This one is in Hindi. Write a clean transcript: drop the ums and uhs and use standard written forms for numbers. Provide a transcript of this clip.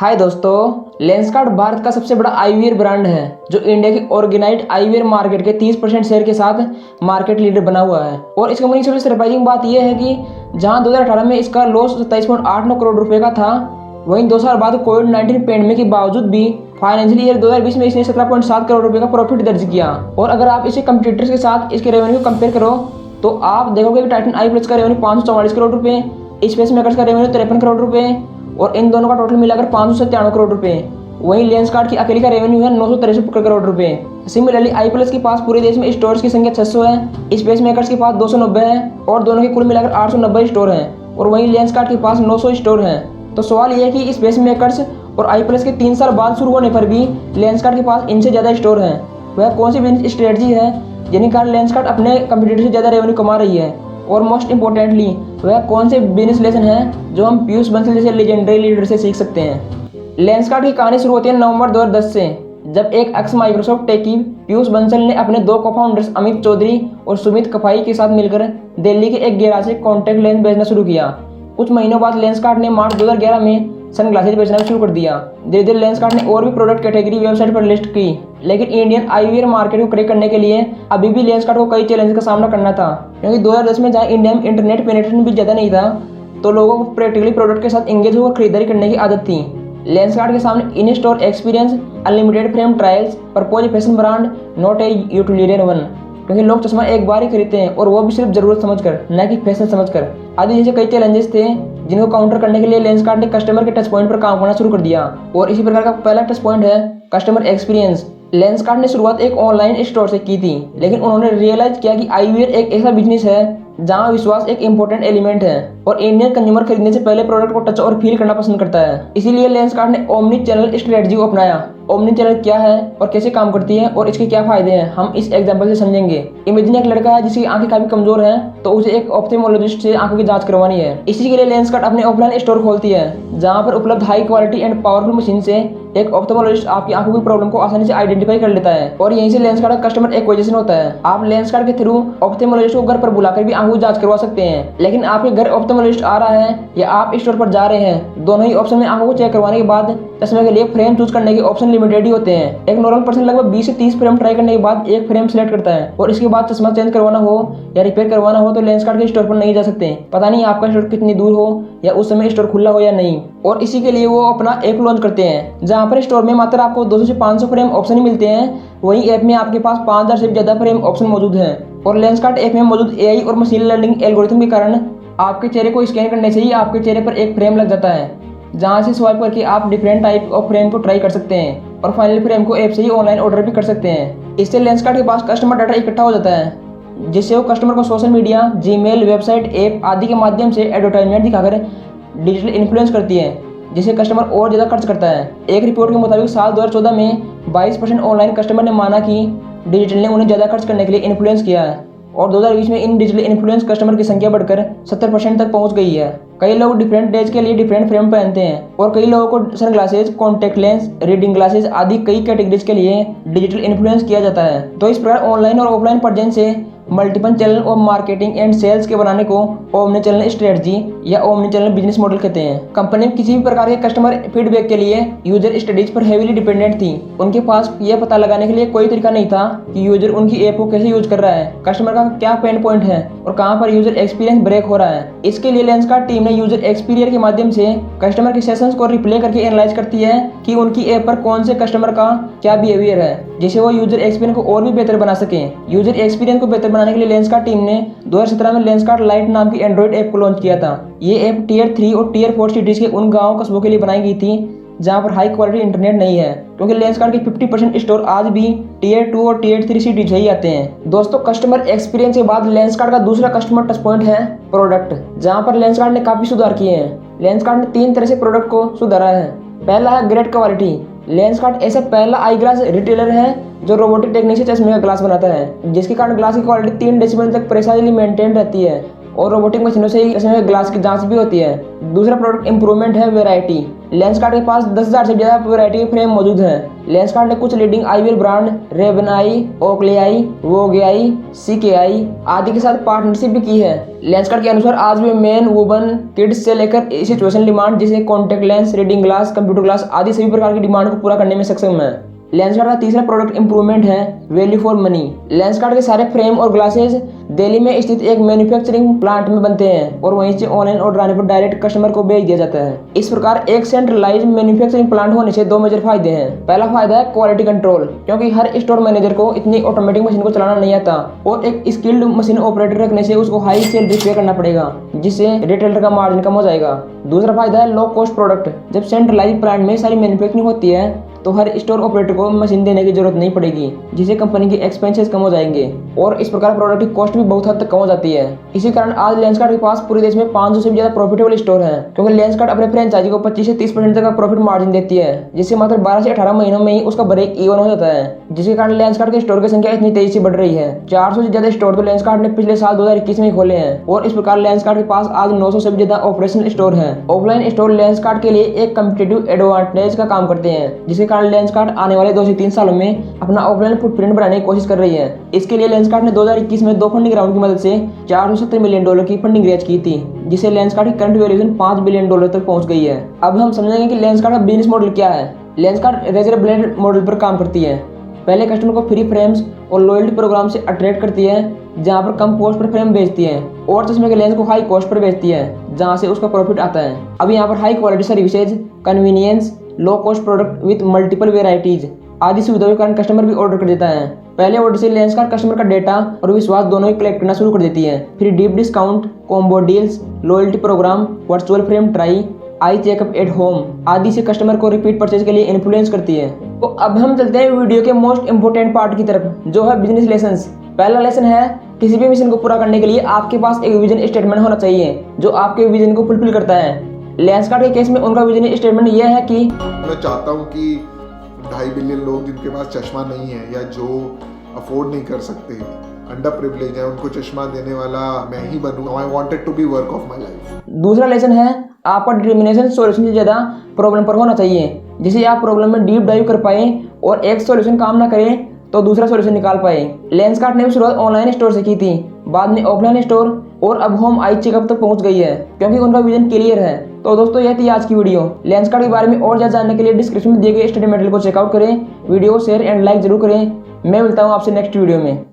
हाय दोस्तों, लेंसकार्ट भारत का सबसे बड़ा आईवीआर ब्रांड है जो इंडिया की ऑर्गेनाइज्ड आईवीआर मार्केट के 30% शेयर के साथ मार्केट लीडर बना हुआ है। और इस कंपनी की सबसे सरप्राइजिंग बात यह है कि जहां 2018 में इसका लॉस 27.89 करोड़ रुपए का था, वहीं 2 साल बाद कोविड-19 पेंडेमिक के बावजूद भी फाइनेंशियल ईयर 2020 में इसने 17.7 करोड़ रुपए का प्रॉफिट दर्ज किया। और अगर आप इसे कंपटीटर्स के साथ इसके रेवेन्यू को कंपेयर करो तो आप देखोगे कि टाइटन आई प्लस का रेवेन्यू 544 करोड़ रुपए, स्पेस मेकर्स का रेवेन्यू 53 करोड़ रुपए और इन दोनों का टोटल मिलाकर 597 करोड़ रुपए। वहीं लेंसकार्ट की अकेली का रेवेन्यू है 963 करोड़ रुपए। सिमिलरली आई प्लस के पास पूरे देश में स्टोर्स की संख्या 600 है, स्पेस मेकर्स के पास 290 है और दोनों के कुल मिलाकर 890 स्टोर हैं। और वहीं लेंसकार्ट के पास 900 स्टोर हैं। तो सवाल यह है कि स्पेस मेकर्स और आई प्लस के 3 साल बाद शुरू होने पर भी लेंसकार्ट के पास इनसे ज़्यादा स्टोर हैं। वह कौन सी बिजनेस स्ट्रेटजी है जिनके कारण लेंसकार्ट अपने कंपटीटर से ज़्यादा रेवेन्यू कमा रही है, और मोस्ट इंपॉर्टेंटली वह कौन से बिजनेस लेसन है जो हम पीयूष बंसल जैसे लेजेंडरी लीडर से सीख सकते हैं। लेंसकार्ट की कहानी शुरू होती है नवंबर 2010 से, जब एक एक्स माइक्रोसॉफ्ट टेकी पीयूष बंसल ने अपने 2 को-फाउंडर्स अमित चौधरी और सुमित कफाई के साथ मिलकर दिल्ली के एक गैराज से कॉन्टैक्ट लेंस बेचना शुरू किया। कुछ महीनों बाद लेंसकार्ट ने मार्च 2011 में सनग्लासेज बेचना शुरू कर दिया। धीरे धीरे लेंसकार्ट ने और भी प्रोडक्ट कैटेगरी वेबसाइट पर लिस्ट की, लेकिन इंडियन आईवीआर मार्केट को क्रैक करने के लिए अभी भी लेंसकार्ट को कई चैलेंज का सामना करना था। क्योंकि 2010 में जहाँ इंडिया में इंटरनेट पेनिट्रेशन भी ज़्यादा नहीं था, तो लोगों को प्रैक्टिकली प्रोडक्ट के साथ एंगेज होकर खरीदारी करने की आदत थी। लेंसकार्ट के सामने in store experience, unlimited frame trials, purpose fashion brand, not a utilitarian one. क्योंकि लोग चश्मा एक बार ही खरीदते हैं और वो भी सिर्फ जरूरत समझकर, न कि फैशन समझकर। आदि जैसे कई चैलेंजेस थे जिनको काउंटर करने के लिए लेंसकार्ट ने कस्टमर के टच पॉइंट पर काम करना शुरू कर दिया। और इसी प्रकार का पहला टच पॉइंट है कस्टमर एक्सपीरियंस। लेंसकार्ट ने शुरुआत एक ऑनलाइन स्टोर से की थी, लेकिन उन्होंने रियलाइज किया कि आईवीआर एक ऐसा बिजनेस है जहां विश्वास एक इंपॉर्टेंट एलिमेंट है और इंडियन कंज्यूमर खरीदने से पहले प्रोडक्ट को टच और फील करना पसंद करता है। इसीलिए लेंसकार्ट ने ओमनी चैनल स्ट्रेटजी को अपनाया। ओमनी चैनल क्या है और कैसे काम करती है और इसके क्या फायदे हैं, हम इस एग्जांपल से समझेंगे। इमेजिन एक लड़का है जिसकी आंखें काफी कमजोर हैं, तो उसे एक ऑप्थेमोलॉजिस्ट से आंखों की जांच करवानी है। इसी के लिए लेंसकार्ट अपने ऑफलाइन स्टोर खोलती है, जहां पर उपलब्ध high quality and powerful machine से एक ऑप्थेमोलॉजिस्ट आपकी आंखों की प्रॉब्लम को आसानी से आइडेंटिफाई कर लेता है और यहीं से लेंसकार्ट का कस्टमर एक्विजिशन होता है। आप लेंसकार्ट के थ्रू ऑप्थेमोलॉजिस्ट को घर पर बुलाकर भी आंखों की जांच करवा सकते हैं। लेकिन आपके घर ऑप्थेमोलॉजिस्ट आ रहा है या आप स्टोर पर जा रहे हैं, दोनों ही ऑप्शन में आंखों को चेक करवाने के बाद चश्मे के लिए फ्रेम चूज करने के ऑप्शन लिमिटेड ही होते हैं। एक नॉर्मल पर्सन लगभग 20 से 30 फ्रेम ट्राई करने के बाद एक फ्रेम सिलेक्ट करता है और इसके बाद चश्मा चेंज करवाना हो या रिपेयर करवाना हो तो लेंसकार्ट के स्टोर पर नहीं जा सकते। पता नहीं आपका स्टोर कितनी दूर हो या उस समय स्टोर खुला हो या नहीं। और इसी के लिए वो अपना ऐप लॉन्च करते हैं, जहां पर स्टोर में मात्र आपको 200 से 500 फ्रेम ऑप्शन ही मिलते हैं। वहीं ऐप में आपके पास 5000 से ज्यादा फ्रेम ऑप्शन मौजूद हैं। और लेंसकार्ट ऐप में मौजूद एआई और मशीन लर्निंग एल्गोरिथम के कारण आपके चेहरे को स्कैन करने से ही आपके चेहरे पर एक फ्रेम लग जाता है, जहां से स्वाइप करके आप डिफरेंट टाइप ऑफ फ्रेम को ट्राई कर सकते हैं और फाइनल फ्रेम को ऐप से ही ऑनलाइन ऑर्डर भी कर सकते हैं। इससे लेंसकार्ट के पास कस्टमर डाटा इकट्ठा हो जाता है, जिससे वो कस्टमर को social media, Gmail, website, app आदि के माध्यम से एडवर्टाइजमेंट दिखाकर डिजिटल इन्फ्लुएंस करती है, जिससे कस्टमर और ज़्यादा खर्च करता है। एक रिपोर्ट के मुताबिक साल 2014 में 22% ऑनलाइन कस्टमर ने माना कि डिजिटल ने उन्हें ज़्यादा खर्च करने के लिए इन्फ्लुएंस किया है। और 2020 में इन डिजिटल इन्फ्लुएंस कस्टमर की संख्या बढ़कर 70% तक पहुंच गई है। कई लोग डिफरेंट डेज के लिए डिफरेंट फ्रेम पहनते हैं और कई लोगों को sunglasses, contact lens, reading glasses आदि कई कैटेगरीज के लिए डिजिटल इन्फ्लुएंस किया जाता है। तो इस प्रकार ऑनलाइन और ऑफलाइन प्रेजेंस से मल्टीपल चैनल और मार्केटिंग एंड सेल्स के बनाने को ओमनी चैनल स्ट्रेटजी या ओमनी चैनल बिजनेस मॉडल कहते हैं। कंपनी किसी भी प्रकार के कस्टमर फीडबैक के लिए यूजर स्टडीज पर हेवीली डिपेंडेंट थी। उनके पास यह पता लगाने के लिए कोई तरीका नहीं था कि यूजर उनकी ऐप को कैसे यूज कर रहा है, कस्टमर का क्या पेन पॉइंट है और कहां पर यूजर एक्सपीरियंस ब्रेक हो रहा है। इसके लिए लेंसकार्ट टीम ने यूजर एक्सपीरियंस के माध्यम से कस्टमर के सेशंस को रिप्ले करके एनालाइज करती है कि उनकी ऐप पर कौन से कस्टमर का क्या बिहेवियर है, जिससे वो यूजर एक्सपीरियंस को और भी बेहतर बना सके। यूजर एक्सपीरियंस को बेहतर बनाने के लिए लेंसकार्ट टीम ने 2017 में लेंसकार्ट लाइट नाम की एंड्रॉइड ऐप को लॉन्च किया था। ये ऐप टियर 3 और टियर 4 सिटीज के उन गाँव कस्बों के लिए बनाई गई थी जहां पर हाई क्वालिटी इंटरनेट नहीं है, क्योंकि लेंसकार्ट के 50% स्टोर आज भी टियर 2 और टियर 3 सिटीज से ही आते हैं। दोस्तों, कस्टमर एक्सपीरियंस के बाद लेंसकार्ट का दूसरा कस्टमर टच पॉइंट है प्रोडक्ट, जहां पर लेंसकार्ट ने काफी सुधार किए हैं। लेंसकार्ट ने 3 तरह से प्रोडक्ट को सुधारा है। पहला है ग्रेट क्वालिटी। लेंसकार्ट ऐसा पहला आई ग्लास रिटेलर है जो रोबोटिक टेक्निक से चश्मे का ग्लास बनाता है, जिसके कारण ग्लास की क्वालिटी 3 डेसिबल तक प्रिसाइजली मेंटेन रहती है। और रोबोटिक मशीनों से ही इसमें ग्लास की जांच भी होती है। दूसरा प्रोडक्ट इंप्रूवमेंट है वैरायटी। लेंसकार्ट के पास 10,000 से ज़्यादा वैरायटी के फ्रेम मौजूद हैं। लेंसकार्ट ने कुछ लीडिंग आईवीआर ब्रांड रेबनाई, ओक्लेआई, वोगेआई, सीकेआई आदि के साथ पार्टनरशिप भी की है। लेंसकार्ट के अनुसार आज भी मेन, वुमन, किड्स से लेकर सिचुएशन डिमांड जैसे contact lens, reading glass, computer glass आदि सभी प्रकार की डिमांड को पूरा करने में सक्षम है। लेंसकार्ट का तीसरा प्रोडक्ट इंप्रूवमेंट है वैल्यू फॉर मनी। लेंसकार्ट के सारे फ्रेम और ग्लासेस दिल्ली में स्थित एक मैन्युफैक्चरिंग प्लांट में बनते हैं और वहीं से ऑनलाइन ऑर्डर आने पर डायरेक्ट कस्टमर को भेज दिया जाता है। इस प्रकार एक सेंट्रलाइज्ड मैन्युफैक्चरिंग प्लांट होने से दो मेजर फायदे हैं। पहला फायदा है क्वालिटी कंट्रोल, क्योंकि हर स्टोर मैनेजर को इतनी ऑटोमेटिक मशीन को चलाना नहीं आता और एक स्किल्ड मशीन ऑपरेटर रखने से उसको हाई सैलरी पे करना पड़ेगा, जिससे रिटेलर का मार्जिन कम हो जाएगा। दूसरा फायदा है लो कॉस्ट प्रोडक्ट। जब सेंट्रलाइज्ड प्लांट में सारी मैन्युफैक्चरिंग होती है तो हर स्टोर ऑपरेटर को मशीन देने की जरूरत नहीं पड़ेगी, जिससे कंपनी के एक्सपेंसेस कम हो जाएंगे और इस प्रकार प्रोडक्ट की कॉस्ट भी बहुत हद तक कम हो जाती है। इसी कारण आज लेंसकार्ट के पास पूरे देश में 500 से भी ज्यादा प्रॉफिटेबल स्टोर हैं, क्योंकि लेंसकार्ट अपने फ्रेंचाइजी को 25 से 30% तक का प्रॉफिट मार्जिन देती है, जिससे मात्र 12 से 18 महीनों में ही उसका ब्रेक इवन हो जाता है, जिसके कारण लेंसकार्ट के स्टोर की संख्या इतनी तेजी से बढ़ रही है। 400 से ज्यादा स्टोर तो लेंसकार्ट ने पिछले साल 2021 में खोले हैं और इस प्रकार लेंसकार्ट के पास आज 900 से भी ज्यादा ऑपरेशनल स्टोर है। ऑफलाइन स्टोर लेंसकार्ट के लिए एक कम्पिटिटिव एडवांटेज का काम करते हैं, जिसके कारण लेंसकार्ट आने वाले 2 से 3 सालों में अपना ऑफलाइन फुटप्रिंट बनाने की कोशिश कर रही है। इसके लिए लेंसकार्ट ने 2021 में 2 फंडिंग राउंड की मदद से $470 मिलियन की फंडिंग रेज की थी, जिससे लेंसकार्ट की करंट वैल्यूएशन $5 बिलियन तक पहुंच गई है। अब हम समझेंगे कि लेंसकार्ट का बिजनेस मॉडल क्या है। लेंसकार्ट रेजर ब्लेड मॉडल पर काम करती है। पहले कस्टमर को फ्री फ्रेम्स और लॉयल्टी प्रोग्राम से अट्रैक्ट करती है, जहां पर कम कॉस्ट पर फ्रेम बेचती है, और चश्मे के लेंस को हाई कॉस्ट पर बेचती है, जहां से उसका प्रॉफिट आता है। अब यहाँ पर high quality services, convenience, low cost product with multiple varieties आदि सुविधाओं के कारण कस्टमर भी ऑर्डर कर देता है। पहले ऑर्डर से लेंसकार्ट कस्टमर का डेटा और विश्वास दोनों ही कलेक्ट करना शुरू कर देती है। फिर deep discount, combo deals, loyalty programme, virtual frame try, eye checkup at home आदि से कस्टमर को रिपीट परचेज के लिए इन्फ्लुएंस करती है। तो अब हम चलते हैं वीडियो के मोस्ट इंपोर्टेंट पार्ट की तरफ, जो है बिजनेस लेसन्स। पहला लेसन है, किसी भी मिशन को पूरा करने के लिए आपके पास एक विजन स्टेटमेंट होना चाहिए जो आपके विजन को फुलफिल करता है। लेंसकार्ट के केस में उनका विजन स्टेटमेंट यह है कि मैं चाहता हूं कि 2.5 बिलियन लोग जिनके पास चश्मा नहीं है या जो अफोर्ड नहीं कर सकते, अंडर प्रिविलेज है, उनको चश्मा देने वाला मैं ही बनूं। I wanted to be work of my life. दूसरा लेसन है, आपका डिटर्मिनेशन सॉल्यूशन से ज़्यादा प्रॉब्लम पर होना चाहिए, जिसे आप प्रॉब्लम में डीप डाइव कर पाए और एक सॉल्यूशन काम ना करे तो दूसरा सॉल्यूशन निकाल पाए। लेंसकार्ट ने शुरुआत ऑनलाइन स्टोर से की थी, बाद में ऑफलाइन स्टोर और अब होम आई चेकअप तक पहुंच गई है, क्योंकि उनका विजन क्लियर है। तो दोस्तों, यह थी आज की वीडियो। लेंसकार्ट के बारे में और ज़्यादा जानने के लिए डिस्क्रिप्शन में दिए गए स्टडी मटेरियल को चेकआउट करें, वीडियो शेयर एंड लाइक जरूर करें। मैं मिलता हूँ आपसे नेक्स्ट वीडियो में।